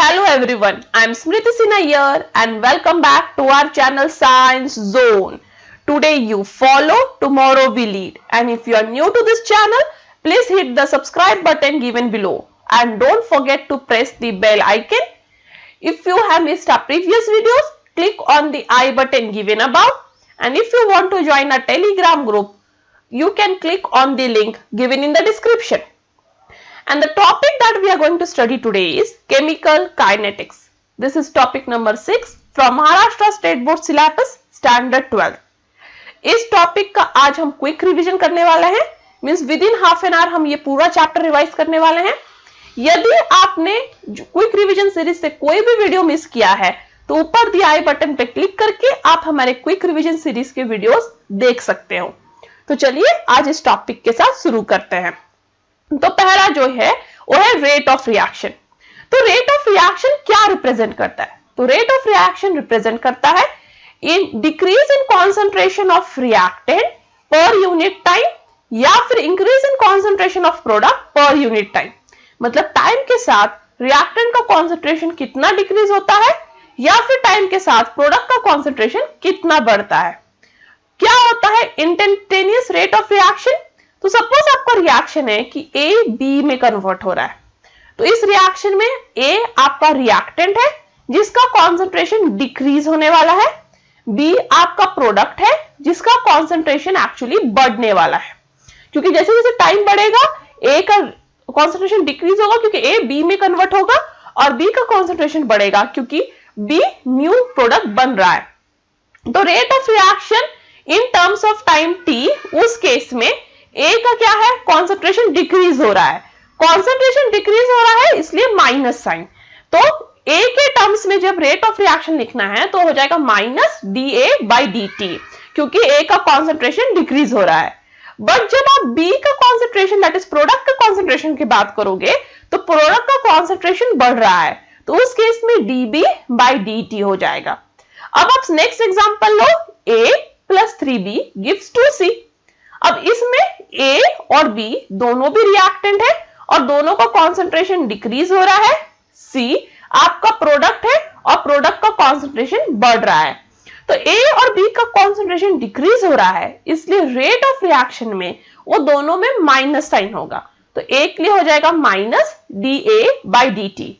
Hello everyone, I am Smriti Sinha here and welcome back to our channel Science Zone. Today you follow, tomorrow we lead, and if you are new to this channel, please hit the subscribe button given below and don't forget to press the bell icon. If you have missed our previous videos, click on the I button given above, and if you want to join our Telegram group, you can click on the link given in the description. And the topic that we are going to study today is chemical kinetics. This is topic number 6 from Maharashtra State Board Syllabus Standard 12. इस topic का आज हम quick revision करने वाले हैं, means with in half an hour हम ये पूरा चैप्टर रिवाइज करने वाले हैं. यदि आपने क्विक रिवीजन सीरीज से कोई भी वीडियो मिस किया है तो ऊपर दिए आई बटन पे क्लिक करके आप हमारे क्विक रिवीजन सीरीज के वीडियोस देख सकते हो. तो चलिए आज इस टॉपिक के साथ शुरू करते हैं. तो पहला जो है वो है रेट ऑफ रिएक्शन. तो रेट ऑफ रिएक्शन क्या रिप्रेजेंट करता है? तो रेट ऑफ रिएक्शन रिप्रेजेंट करता है in decrease in concentration of reactant per unit time या फिर increase in concentration of product per unit time. मतलब टाइम के साथ रिएक्टेंट का कॉन्सेंट्रेशन कितना डिक्रीज होता है या फिर टाइम के साथ प्रोडक्ट का कॉन्सेंट्रेशन कितना बढ़ता है. क्या होता है इंस्टेंटेनियस रेट ऑफ रिएक्शन? तो सपोज आपका रिएक्शन है कि ए बी में कन्वर्ट हो रहा है. तो इस रिएक्शन में ए आपका रिएक्टेंट है जिसका कॉन्सेंट्रेशन डिक्रीज होने वाला है, बी आपका प्रोडक्ट है जिसका कॉन्सेंट्रेशन एक्चुअली बढ़ने वाला है. क्योंकि जैसे जैसे टाइम बढ़ेगा ए का कॉन्सेंट्रेशन डिक्रीज होगा क्योंकि ए बी में कन्वर्ट होगा और बी का कॉन्सेंट्रेशन बढ़ेगा क्योंकि बी न्यू प्रोडक्ट बन रहा है. तो rate of reaction in terms of time T, उस केस में ए का क्या है, कॉन्सेंट्रेशन डिक्रीज हो रहा है. कॉन्सेंट्रेशन डिक्रीज हो रहा है इसलिए माइनस साइन. तो ए के टर्म्स में जब रेट ऑफ रिएक्शन लिखना है तो हो जाएगा minus D A by D T, क्योंकि ए का कॉन्सेंट्रेशन डिक्रीज हो रहा है. बट जब आप बी का कॉन्सेंट्रेशन दैट इज प्रोडक्ट का कॉन्सेंट्रेशन की बात करोगे तो प्रोडक्ट का कॉन्सेंट्रेशन बढ़ रहा है, तो उस केस में D B by D T हो जाएगा. अब आप नेक्स्ट एग्जांपल लो, A plus 3b gives 2c. अब इसमें ए और बी दोनों भी रिएक्टेंट है और दोनों का कॉन्सेंट्रेशन डिक्रीज हो रहा है. सी आपका प्रोडक्ट है और प्रोडक्ट का कॉन्सेंट्रेशन बढ़ रहा है. तो ए और बी का कॉन्सेंट्रेशन डिक्रीज हो रहा है इसलिए रेट ऑफ रिएक्शन में वो दोनों में माइनस साइन होगा. तो ए के लिए हो जाएगा minus D A by D T.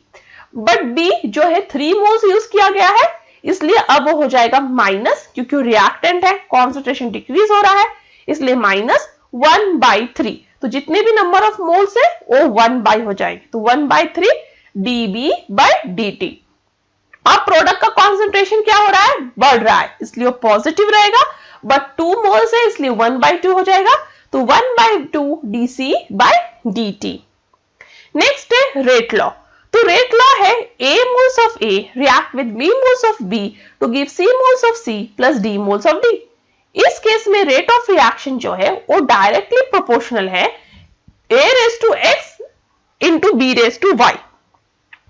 But B जो है 3 मोल्स यूज किया गया है इसलिए अब वो हो जाएगा माइनस, क्योंकि रिएक्टेंट है, कॉन्सेंट्रेशन डिक्रीज हो रहा है इसलिए माइनस 1/3. तो जितने भी नंबर ऑफ मोल्स है वो 1 हो जाएगी. तो 1/3 dB बाय dt. अब प्रोडक्ट का कॉन्सेंट्रेशन क्या हो रहा है, बढ़ रहा है इसलिए वो पॉजिटिव रहेगा. बट 2 मोल्स है इसलिए 1/2 हो जाएगा. तो 1/2 dC बाय dt. नेक्स्ट है रेट लॉ. तो रेट लॉ है A moles of A react with B moles of B to give C moles of C plus D moles of D. इस case में रेट ऑफ रिएक्शन जो है वो directly proportional है A raised to X into B raised to Y.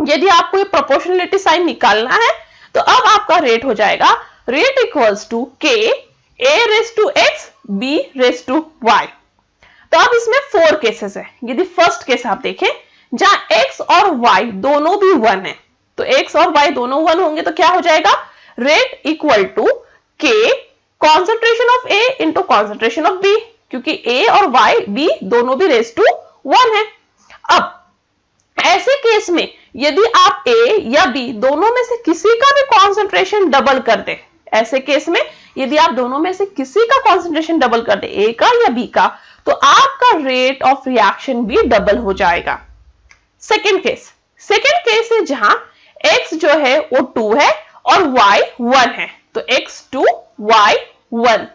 यदि आपको ये proportionality sign निकालना है तो अब आपका रेट हो जाएगा rate equals to K A raised to X B raised to Y. तो अब इसमें 4 केसेस है. यदि फर्स्ट केस आप देखें जहां x और y दोनों भी 1 है, तो x और y दोनों 1 होंगे तो क्या हो जाएगा, rate equal to k concentration of a into concentration of b, क्योंकि a और y b दोनों भी रेज टू 1 है. अब ऐसे केस में यदि आप a या b दोनों में से किसी का भी कॉन्सेंट्रेशन डबल कर दे, ऐसे केस में यदि आप दोनों में से किसी का कॉन्सेंट्रेशन डबल कर दे, a का या b का, तो आपका रेट ऑफ रिएक्शन भी डबल हो जाएगा. सेकेंड केस है जहां x जो है वो 2 है और y 1 है, तो x 2 y 1.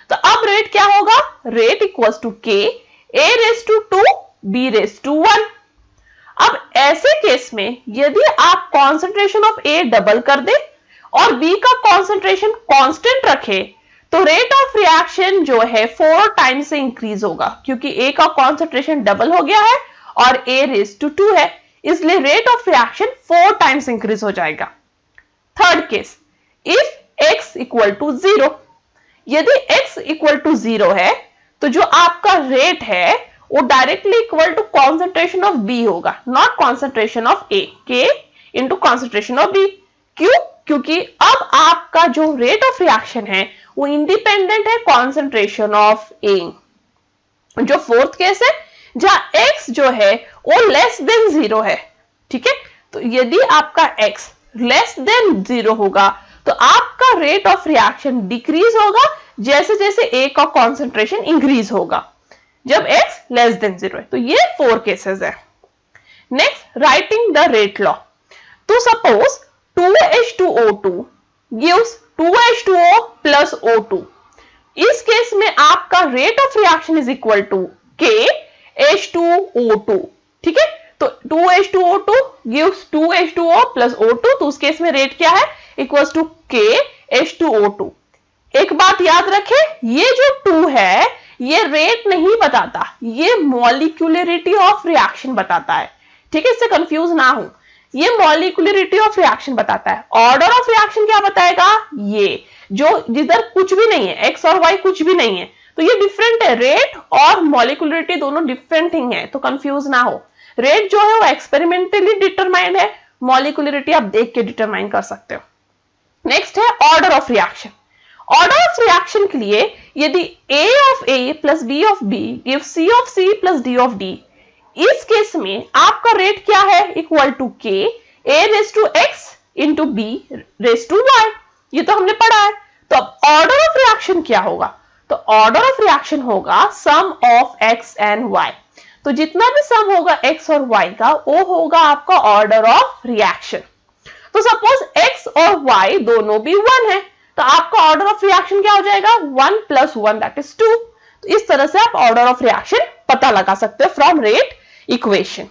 तो अब रेट क्या होगा, rate equals to k a raise to 2 b raise to 1. अब ऐसे केस में यदि आप कॉन्सेंट्रेशन ऑफ a डबल कर दे और b का कॉन्सेंट्रेशन कांस्टेंट रखे तो रेट ऑफ रिएक्शन जो है 4 टाइम्स से इंक्रीज होगा, क्योंकि a का कॉन्सेंट्रेशन डबल हो गया है और a रेज टू 2 है इसलिए rate of reaction 4 times increase हो जाएगा. Third case, if x equal to 0. यदि x इक्वल टू 0 है तो जो आपका रेट है वो directly equal to concentration of b होगा, not concentration of a. k into concentration of B. क्यों? क्योंकि अब आपका जो रेट ऑफ रिएक्शन है वो इंडिपेंडेंट है कॉन्सेंट्रेशन ऑफ ए। जो फोर्थ केस है जहां x जो है वो लेस देन 0 है, ठीक है, तो यदि आपका x लेस देन 0 होगा तो आपका रेट ऑफ रिएक्शन डिक्रीज होगा जैसे जैसे a का कॉन्सेंट्रेशन इंक्रीज होगा जब x लेस देन 0 है। तो ये 4 केसेस है। Next, writing the rate law. तो suppose 2H2O2 gives 2H2O plus O2। इस केस में आपका rate of reaction is equal to K H2O2, ठीक है, तो 2H2O2 gives 2H2O plus O2, तो उस केस में रेट क्या है, इक्वल्स टू K H2O2। एक बात याद रखें, ये जो 2 है ये रेट नहीं बताता, ये मॉलिक्यूलरिटी ऑफ रिएक्शन बताता है, ठीक है, इससे कंफ्यूज ना हो, ये मॉलिक्यूलरिटी ऑफ रिएक्शन बताता है। ऑर्डर ऑफ रिएक्शन क्या बताएगा, ये जो जिधर कुछ भी नहीं है, एक्स और वाई कुछ भी नहीं है, तो ये डिफरेंट है। रेट और मॉलिक्यूलरिटी दोनों डिफरेंट थिंग है, तो कंफ्यूज ना हो। रेट जो है वो एक्सपेरिमेंटली डिटरमाइंड है, मॉलिक्यूलरिटी आप देख के डिटरमाइन कर सकते हो। नेक्स्ट है order of reaction. Order of reaction के लिए यदि A of A plus B of B gives C of C plus D of D, इस केस में आपका रेट क्या है, equal to K A raised to X into B raised to Y। ये तो हमने पढ़ा है। तो अब ऑर्डर ऑफ रिएक्शन क्या होगा, तो ऑर्डर ऑफ रिएक्शन होगा सम ऑफ X एंड Y। तो जितना भी सम होगा X और Y का वो होगा आपका ऑर्डर ऑफ रिएक्शन। तो सपोज X और Y दोनों भी 1 है, तो आपका ऑर्डर ऑफ रिएक्शन क्या हो जाएगा, 1 + 1 दैट इज 2। तो इस तरह से आप ऑर्डर ऑफ रिएक्शन पता लगा सकते हो from rate equation.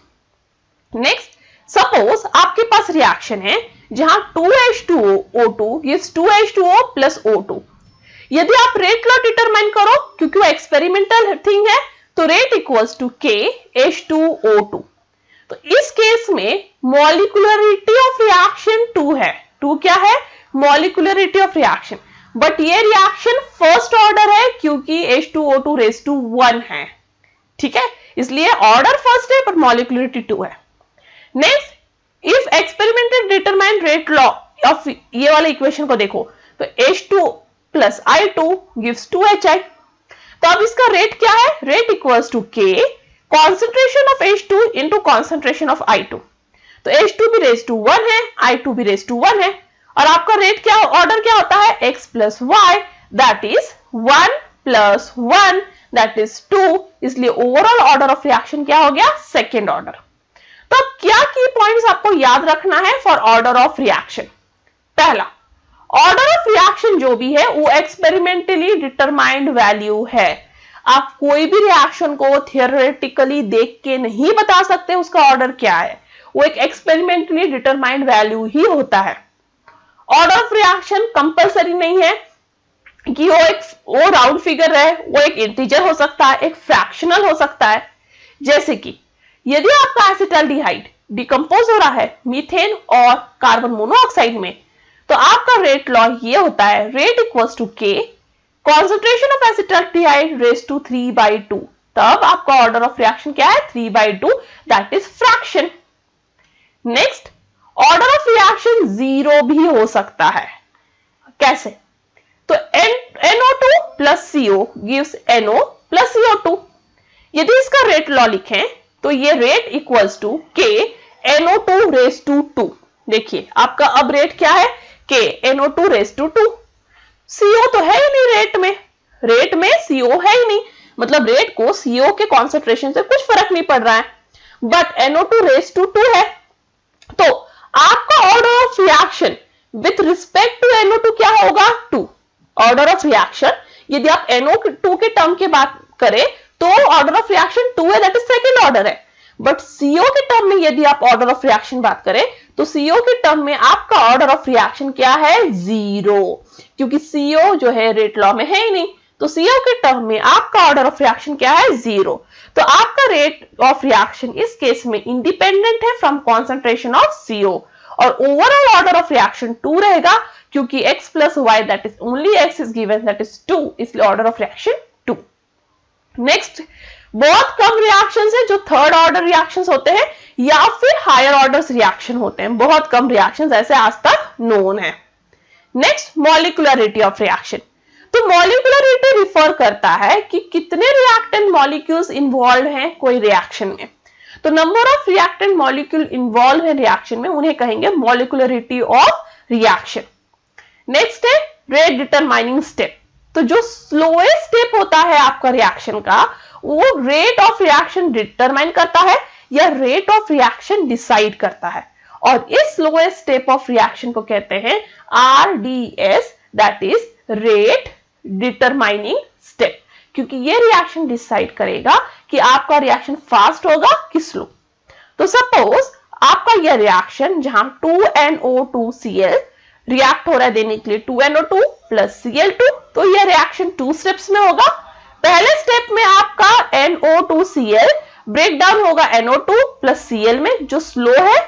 Next, suppose आपके पास रिएक्शन है जहां 2H2O2 gives 2H2O plus O2। यदि आप रेट लॉ डिटरमाइन करो, क्योंकि वो एक्सपेरिमेंटल थिंग है, तो rate equals to K H2O2। तो इस केस में मॉलिक्यूलरिटी ऑफ रिएक्शन 2 है। 2 क्या है, मॉलिक्यूलरिटी ऑफ रिएक्शन, बट ये रिएक्शन फर्स्ट ऑर्डर है क्योंकि H2O2 raised to 1 है, ठीक है, इसलिए ऑर्डर फर्स्ट है पर मॉलिक्यूलरिटी 2 है। Next, if experimental determine rate law of, ये वाले इक्वेशन को देखो, तो H2 plus I2 gives 2HI। तो अब इसका रेट क्या है, rate equals to K concentration of H2 into concentration of I2। तो H2 भी रेज टू 1 है, I2 भी रेज टू 1 है, और आपका रेट क्या, ऑर्डर क्या होता है, X plus Y that is 1 plus 1 that is 2, इसलिए ओवरऑल ऑर्डर ऑफ रिएक्शन क्या हो गया, सेकेंड ऑर्डर। तो अब क्या की पॉइंट्स आपको याद रखना है फॉर ऑर्डर ऑफ रिएक्शन। पहला, ऑर्डर ऑफ रिएक्शन जो भी है वो एक्सपेरिमेंटली डिटरमाइंड वैल्यू है। आप कोई भी रिएक्शन को थियोरेटिकली देख के नहीं बता सकते उसका ऑर्डर क्या है, वो एक एक्सपेरिमेंटली डिटरमाइंड वैल्यू ही होता है। ऑर्डर ऑफ रिएक्शन कंपलसरी नहीं है कि वो राउंड फिगर है, वो एक इंटीजर हो सकता है, एक फ्रैक्शनल हो सकता है। जैसे कि यदि आपका एसिटाल्डिहाइड डिकम्पोज हो रहा है मीथेन और कार्बन मोनोऑक्साइड में, तो आपका रेट लॉ ये होता है, rate equals to K concentration of acetaldehyde raise to 3/2। तब आपका ऑर्डर ऑफ रिएक्शन क्या है, 3/2 that is fraction. Next, order of reaction 0 भी हो सकता है। कैसे, तो NO2 plus CO gives NO plus CO2। यदि इसका रेट लॉ लिखें तो ये rate equals to K NO2 raised to 2। देखिए आपका अब रेट क्या है, K NO2 raised to 2। CO तो है ही नहीं रेट में CO है ही नहीं, मतलब रेट को CO के कॉन्सेंट्रेशन से कुछ फर्क नहीं पड़ रहा है, बट NO2 raised to 2 है। तो आपका order of reaction with respect to NO2 क्या होगा, 2। ऑर्डर ऑफ रिएक्शन यदि आप NO2 के टर्म की बात करें तो ऑर्डर ऑफ रिएक्शन 2 है, दैट इज सेकंड ऑर्डर है। बट CO के टर्म में यदि आप ऑर्डर ऑफ रिएक्शन बात करें तो CO के टर्म में आपका ऑर्डर ऑफ रिएक्शन क्या है, 0, क्योंकि CO जो है रेट लॉ में है ही नहीं, तो CO के टर्म में आपका ऑर्डर ऑफ रिएक्शन क्या है, 0। तो आपका रेट ऑफ रिएक्शन इस केस में इंडिपेंडेंट है फ्रॉम कॉन्सेंट्रेशन ऑफ CO, और ओवरऑल ऑर्डर ऑफ रिएक्शन 2 रहेगा क्योंकि X plus Y that is only X is given that is 2, इसलिए ऑर्डर ऑफ रिएक्शन 2। नेक्स्ट, बहुत कम रिएक्शंस है जो थर्ड ऑर्डर रिएक्शंस होते हैं या फिर हायर ऑर्डर रिएक्शन होते हैं, बहुत कम रिएक्शंस ऐसे आज तक नोन है। Next, molecularity of reaction. तो मॉलिक्यूलरिटी रिफर करता है कि कितने रिएक्टेंट मॉलिक्यूल्स इन्वॉल्व हैं कोई रिएक्शन में। तो number of reactant molecule involve है रिएक्शन में, उन्हें कहेंगे मॉलिक्यूलरिटी ऑफ रिएक्शन। नेक्स्ट है रेट डिटरमाइनिंग स्टेप। तो जो स्लोएस्ट स्टेप होता है आपका रिएक्शन का, वो रेट ऑफ रिएक्शन डिटरमाइन करता है या रेट ऑफ रिएक्शन डिसाइड करता है, और इस स्लोएस्ट स्टेप ऑफ रिएक्शन को कहते हैं RDS, that is rate determining step, क्योंकि ये रिएक्शन डिसाइड करेगा कि आपका रिएक्शन फास्ट होगा कि स्लो। तो सपोज आपका यह रिएक्शन जहां 2NO2Cl रिएक्ट हो रहा है देने के लिए 2NO2 प्लस Cl2, तो यह रिएक्शन 2 स्टेप्स में होगा। पहले स्टेप में आपका NO2Cl ब्रेक डाउन होगा NO2 प्लस Cl में, जो स्लो है,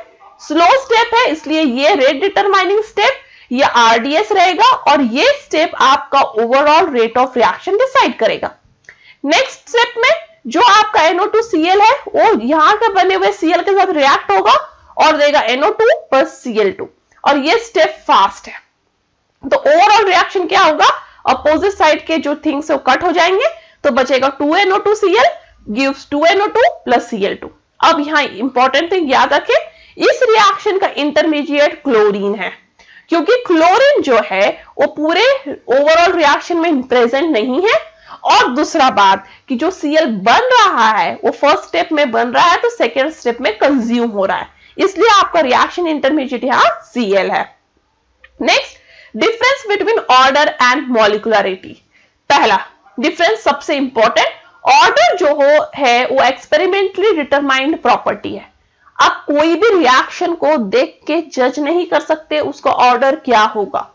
स्लो स्टेप है, इसलिए ये रेट डिटरमाइनिंग स्टेप या RDS रहेगा, और ये स्टेप आपका overall rate of reaction decide करेगा। नेक्स्ट स्टेप में जो आपका NO2Cl है वो यहां के बने हुए Cl के साथ रिएक्ट होगा और देगा NO2 प्लस Cl2, और ये स्टेप फास्ट है। तो ओवरऑल रिएक्शन क्या होगा, अपोजिट साइड के जो थिंग्स है वो कट हो जाएंगे, तो बचेगा 2NO2Cl gives 2NO2 plus Cl2। अब यहाँ इंपॉर्टेंट थिंग याद रखें, इस रिएक्शन का इंटरमीडिएट क्लोरीन है, क्योंकि क्लोरीन जो है वो पूरे ओवरऑल रिएक्शन में प्रेजेंट नहीं है। और दूसरा बात कि जो Cl बन रहा है वो फर्स्ट स्टेप में बन रहा है, तो सेकेंड स्टेप में कंज्यूम हो रहा है, इसलिए आपका रिएक्शन इंटरमीडिएट यहाँ Cl है। Next, difference between order and molecularity. पहला डिफरेंस सबसे इंपॉर्टेंट, ऑर्डर जो है वो एक्सपेरिमेंटली डिटरमाइंड प्रॉपर्टी है। आप कोई भी रिएक्शन को देख के जज नहीं कर सकते उसका ऑर्डर क्या होगा,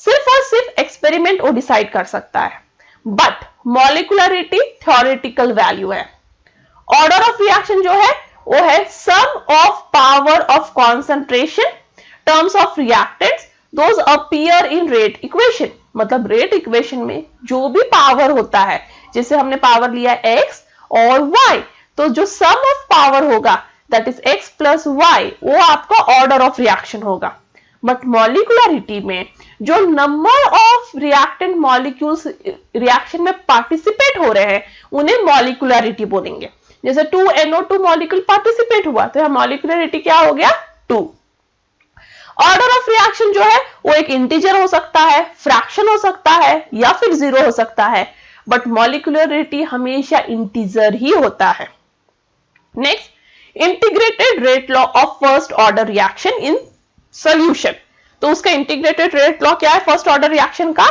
सिर्फ और सिर्फ एक्सपेरिमेंट वो डिसाइड कर सकता है। बट मॉलिक्यूलरिटी थ्योरेटिकल वैल्यू है। ऑर्डर ऑफ रिएक्शन जो है वो है sum of power of concentration terms of reactants those appear in rate equation. मतलब रेट इक्वेशन में जो भी पावर होता है, जैसे हमने पावर लिया x और y, तो जो सम ऑफ पावर होगा that is x plus y, वो आपका ऑर्डर ऑफ रिएक्शन होगा। बट मॉलिक्यूलरिटी में जो number of reactant molecules reaction में पार्टिसिपेट हो रहे हैं उन्हें मॉलिक्यूलरिटी बोलेंगे। जैसे 2NO2 मॉलिक्यूल पार्टिसिपेट हुआ तो यह मॉलिक्यूलरिटी क्या हो गया, 2। ऑर्डर ऑफ रिएक्शन जो है वो एक इंटीजर हो सकता है, फ्रैक्शन हो सकता है, या फिर 0 हो सकता है, बट मॉलिक्यूलरिटी हमेशा इंटीजर ही होता है। Next, integrated rate law of first order reaction in solution. तो उसका इंटीग्रेटेड रेट लॉ क्या है फर्स्ट ऑर्डर रिएक्शन का,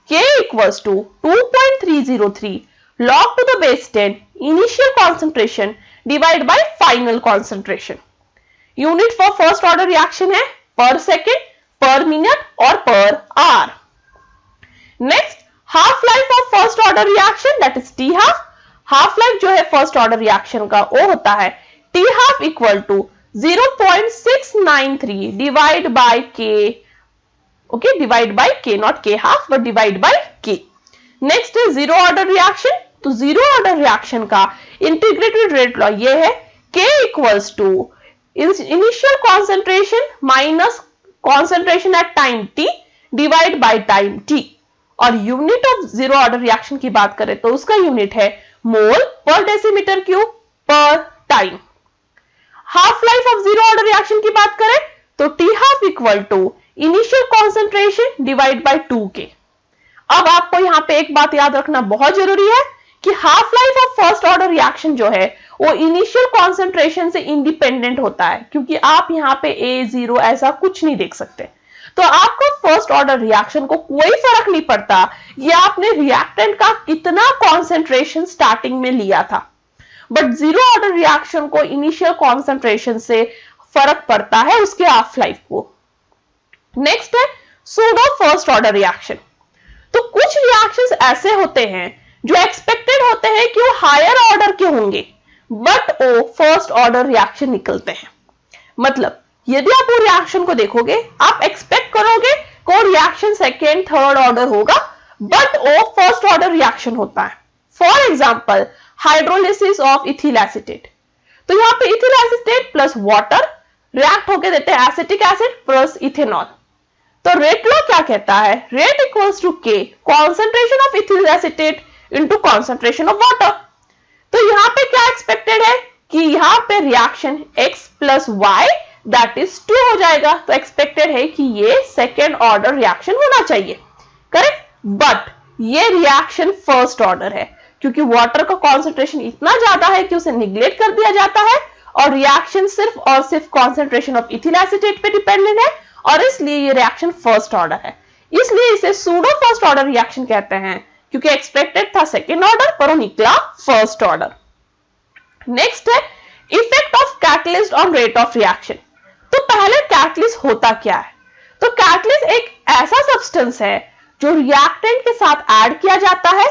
K equals to 2.303 log to the base 10 initial concentration divided by final concentration। Unit for first order reaction है per second, per minute और per hour. Next, half life of first order reaction that is T half. Half life जो है first order reaction का वो होता है T half equal to 0.693 divide by K, okay, divide by K, not K half but divide by K. Next है zero order reaction. तो zero order reaction का integrated rate law ये है K equals to initial concentration minus concentration at time t divide by time t। और unit of zero order reaction की बात करें तो उसका यूनिट है mole per decimetre cube per time. Half life of zero order reaction की बात करें तो T half equal to initial concentration divide by 2k। अब आपको यहां पे एक बात याद रखना बहुत जरूरी है कि half life of first order reaction जो है वो इनिशियल कॉन्सेंट्रेशन से इंडिपेंडेंट होता है, क्योंकि आप यहाँ पे A0 ऐसा कुछ नहीं देख सकते। तो आपका फर्स्ट ऑर्डर रिएक्शन को कोई फर्क नहीं पड़ता ये आपने रिएक्टेंट का कितना कॉन्सेंट्रेशन स्टार्टिंग में लिया था, बट जीरो ऑर्डर रिएक्शन को इनिशियल कॉन्सेंट्रेशन से फर्क पड़ता है उसके हाफ लाइफ को। नेक्स्ट है सूडो फर्स्ट ऑर्डर रिएक्शन। तो कुछ रिएक्शंस ऐसे होते हैं जो एक्सपेक्टेड होते हैं कि वो हायर ऑर्डर के होंगे, बट वो फर्स्ट ऑर्डर रिएक्शन निकलते हैं। मतलब यदि आप वो रिएक्शन को देखोगे आप एक्सपेक्ट करोगे कि वो रिएक्शन सेकेंड थर्ड ऑर्डर होगा, बट वो फर्स्ट ऑर्डर रिएक्शन होता है। For example hydrolysis of ethyl acetate. तो यहाँ पे ethyl acetate plus water react होके देते हैं एसिटिक एसिड प्लस इथेनॉल। तो रेट लॉ क्या कहता है, rate equals to K concentration of ethyl acetate into concentration of water. तो यहाँ पे क्या एक्सपेक्टेड है कि यहाँ पे reaction x plus Y that is 2 हो जाएगा। तो एक्सपेक्टेड है कि ये सेकेंड ऑर्डर रिएक्शन होना चाहिए, करेक्ट। बट ये रिएक्शन फर्स्ट ऑर्डर है क्योंकि वाटर का कॉन्सेंट्रेशन इतना ज्यादा है कि उसे निग्लेक्ट कर दिया जाता है और रिएक्शन सिर्फ और सिर्फ कॉन्सेंट्रेशन ऑफ इथिल एसीटेट पे डिपेंडेंट है और इसलिए ये रिएक्शन फर्स्ट ऑर्डर है। इसलिए इसे सूडो फर्स्ट ऑर्डर रिएक्शन कहते हैं क्योंकि एक्सपेक्टेड था सेकेंड ऑर्डर पर वो निकला फर्स्ट ऑर्डर। नेक्स्ट है effect of catalyst on rate of reaction. तो पहले कैटलिस्ट होता क्या है, तो कैटलिस्ट एक ऐसा सब्सटेंस है जो रिएक्टेंट के साथ ऐड किया जाता है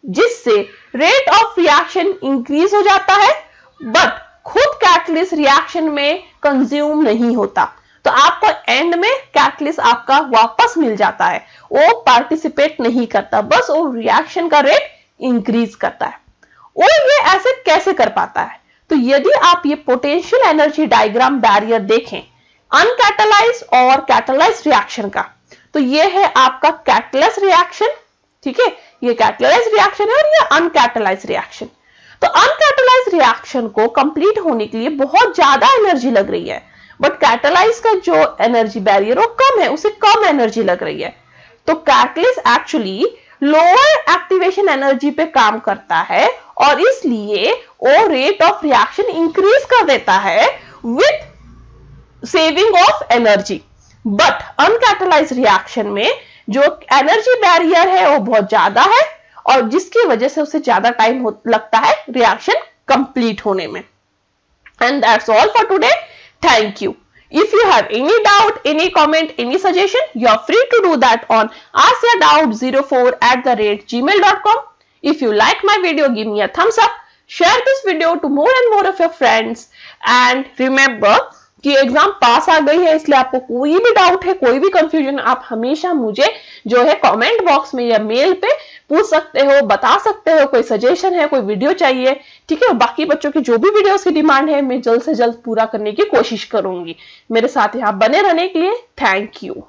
जिससे रेट ऑफ रिएक्शन इंक्रीज हो जाता है, बट खुद कैटलिस्ट रिएक्शन में कंज्यूम नहीं होता। तो आपको एंड में कैटलिस्ट आपका वापस मिल जाता है, वो पार्टिसिपेट नहीं करता, बस वो रिएक्शन का रेट इंक्रीज करता है। और ये ऐसे कैसे कर पाता है, तो यदि आप ये पोटेंशियल एनर्जी डायग्राम बैरियर देखें अनकैटलाइज्ड और कैटलाइज्ड रिएक्शन का, तो ये है आपका कैटलाइज्ड रिएक्शन, ठीक है, ये कैटलाइज्ड रिएक्शन है और ये अनकैटलाइज्ड रिएक्शन। तो अनकैटलाइज्ड रिएक्शन को कंप्लीट होने के लिए बहुत ज्यादा एनर्जी लग रही है, बट कैटलाइज का जो एनर्जी बैरियर वो कम है, उसे कम एनर्जी लग रही है। तो catalyst actually lower activation energy पे काम करता है और इसलिए वो रेट ऑफ रिएक्शन इंक्रीज कर देता है with saving of energy. But uncatalysed reaction में जो एनर्जी बैरियर है वो बहुत ज्यादा है और जिसकी वजह से उसे ज्यादा टाइम लगता है रिएक्शन कंप्लीट होने में। And that's all for today. Thank you. If you have any doubt, any comment, any suggestion, you are free to do that on askyourdoubt04@gmail.com. If you like my video, give me a thumbs up. Share this video to more and more of your friends. And remember कि exam पास आ गई है, इसलिए आपको कोई भी doubt है, कोई भी कंफ्यूजन, आप हमेशा मुझे जो है कमेंट बॉक्स में या मेल पे पूछ सकते हो, बता सकते हो, कोई सजेशन है, कोई वीडियो चाहिए, ठीक है। बाकी बच्चों की जो भी वीडियोस की डिमांड है मैं जल्द से जल्द पूरा करने की कोशिश करूंगी। मेरे साथ यहाँ बने रहने के लिए थैंक यू।